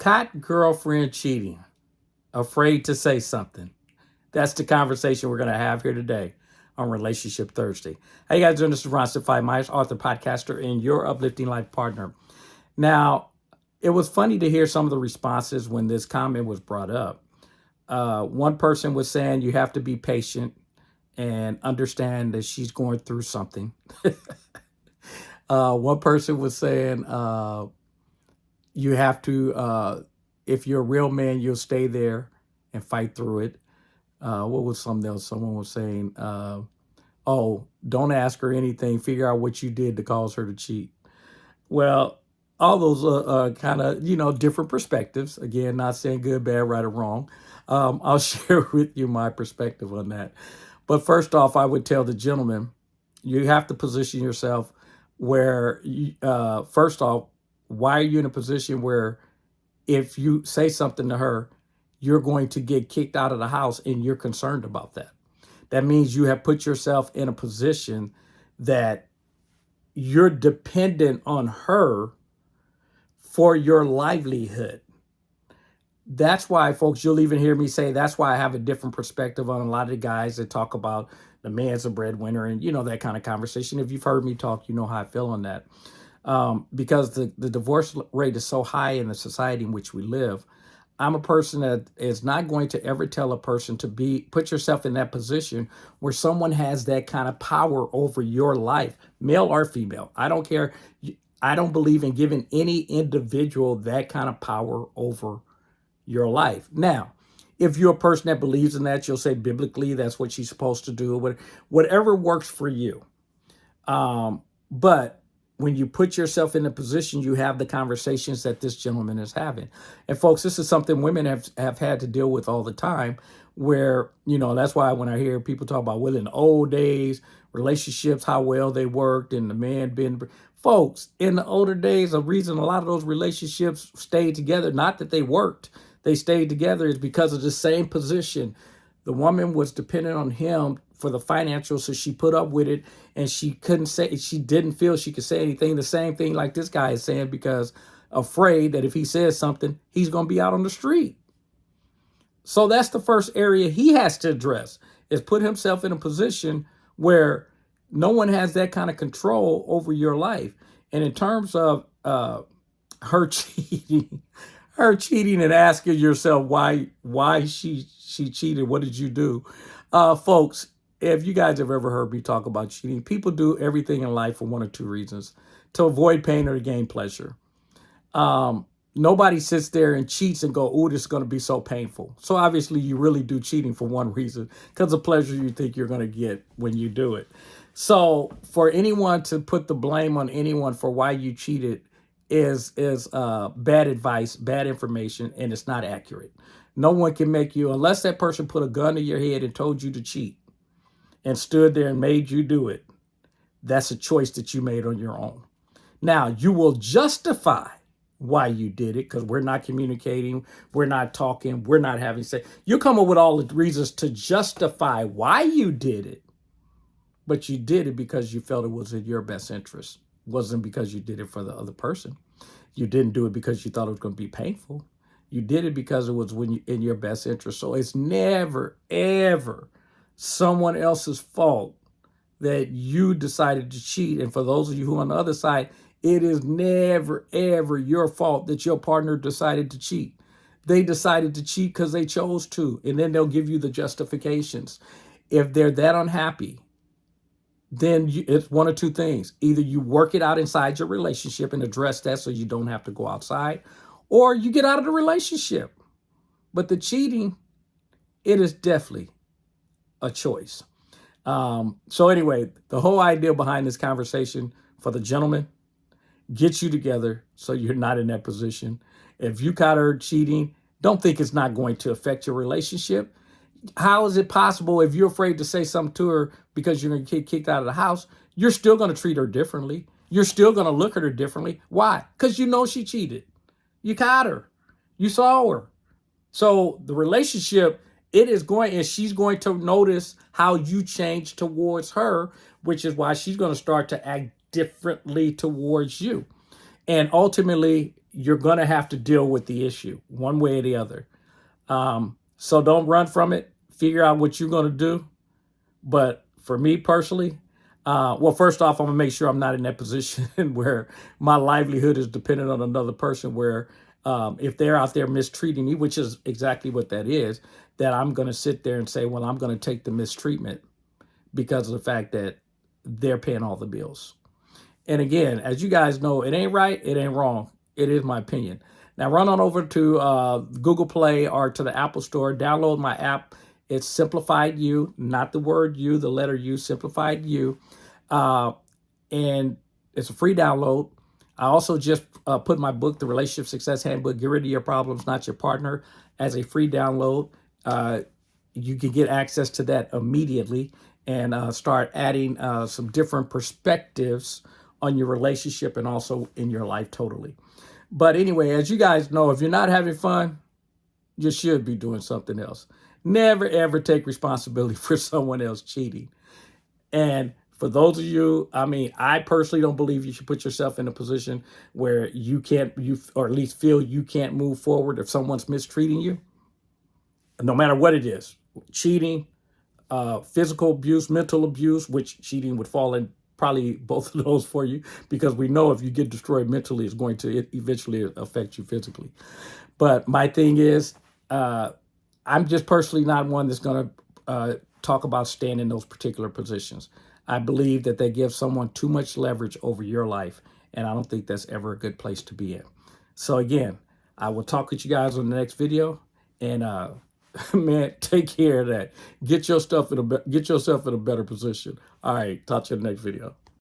Caught girlfriend cheating, afraid to say something. That's the conversation we're going to have here today on Relationship Thursday. How you guys doing? This is Ron Simplified, my author, podcaster, and your uplifting life partner. Now, it was funny to hear some of the responses when this comment was brought up. One person was saying you have to be patient and understand that she's going through something. One person was saying you have to, if you're a real man, you'll stay there and fight through it. What was something else? Someone was saying, oh, don't ask her anything. Figure out what you did to cause her to cheat. Well, all those kind of, different perspectives. Again, not saying good, bad, right, or wrong. I'll share with you my perspective on that. But first off, I would tell the gentleman, you have to position yourself where, first off, why are you in a position where if you say something to her, you're going to get kicked out of the house and you're concerned about that? That means you have put yourself in a position that you're dependent on her for your livelihood. That's why, folks, you'll even hear me say that's why I have a different perspective on a lot of the guys that talk about the man's a breadwinner and, that kind of conversation. If you've heard me talk, you know how I feel on that. Because the divorce rate is so high in the society in which we live. I'm a person that is not going to ever tell a person to put yourself in that position where someone has that kind of power over your life, male or female. I don't care. I don't believe in giving any individual that kind of power over your life. Now, if you're a person that believes in that, you'll say biblically that's what she's supposed to do, whatever works for you. But when you put yourself in a position, you have the conversations that this gentleman is having. And folks, this is something women have had to deal with all the time where, that's why when I hear people talk about, well, in the old days, relationships, how well they worked and the man folks, in the older days, the reason a lot of those relationships stayed together, not that they worked, they stayed together is because of the same position. The woman was dependent on him for the financial, so she put up with it, and she didn't feel she could say anything. The same thing like this guy is saying, because afraid that if he says something, he's going to be out on the street. So that's the first area he has to address, is put himself in a position where no one has that kind of control over your life. And in terms of her cheating, and asking yourself why she cheated, what did you do? Folks, if you guys have ever heard me talk about cheating, people do everything in life for one or two reasons: to avoid pain or to gain pleasure. Nobody sits there and cheats and go, oh, this is going to be so painful. So obviously you really do cheating for one reason, because of pleasure you think you're going to get when you do it. So for anyone to put the blame on anyone for why you cheated is bad advice, bad information, and it's not accurate. No one can make you, unless that person put a gun to your head and told you to cheat and stood there and made you do it. That's a choice that you made on your own. Now, you will justify why you did it, because we're not communicating, we're not talking, we're not having sex. You come up with all the reasons to justify why you did it, but you did it because you felt it was in your best interest. It wasn't because you did it for the other person. You didn't do it because you thought it was going to be painful. You did it because it was in your best interest. So it's never, ever someone else's fault that you decided to cheat. And for those of you who are on the other side, it is never, ever your fault that your partner decided to cheat. They decided to cheat because they chose to, and then they'll give you the justifications. If they're that unhappy, then it's one of two things. Either you work it out inside your relationship and address that so you don't have to go outside, or you get out of the relationship. But the cheating, it is definitely a choice. So anyway, the whole idea behind this conversation for the gentleman, get you together so you're not in that position. If you caught her cheating, don't think it's not going to affect your relationship. How is it possible, if you're afraid to say something to her because you're going to get kicked out of the house, you're still going to treat her differently? You're still going to look at her differently. Why? Because you know she cheated. You caught her. You saw her. So the relationship, and she's going to notice how you change towards her, which is why she's going to start to act differently towards you. And ultimately, you're going to have to deal with the issue one way or the other. So don't run from it. Figure out what you're going to do. But for me personally, well, first off, I'm gonna make sure I'm not in that position where my livelihood is dependent on another person. Where if they're out there mistreating me, which is exactly what that is, that I'm gonna sit there and say, well, I'm gonna take the mistreatment because of the fact that they're paying all the bills. And again, as you guys know, it ain't right, it ain't wrong. It is my opinion. Now run on over to Google Play or to the Apple Store, download my app. It's Simplified You, not the word you, the letter U, Simplified You. And it's a free download. I also just put my book, The Relationship Success Handbook, Get Rid of Your Problems, Not Your Partner, as a free download. You can get access to that immediately and start adding some different perspectives on your relationship and also in your life totally. But anyway, as you guys know, if you're not having fun, you should be doing something else. Never, ever take responsibility for someone else cheating. And for those of you, I mean, I personally don't believe you should put yourself in a position where you can't, or at least feel you can't move forward if someone's mistreating you, no matter what it is. Cheating, physical abuse, mental abuse, which cheating would fall in probably both of those for you, because we know if you get destroyed mentally, it's going to eventually affect you physically. But my thing is, I'm just personally not one that's going to talk about staying in those particular positions. I believe that they give someone too much leverage over your life, and I don't think that's ever a good place to be in. So again, I will talk with you guys on the next video, and man, take care of that. Get yourself in a better position. All right, talk to you in the next video.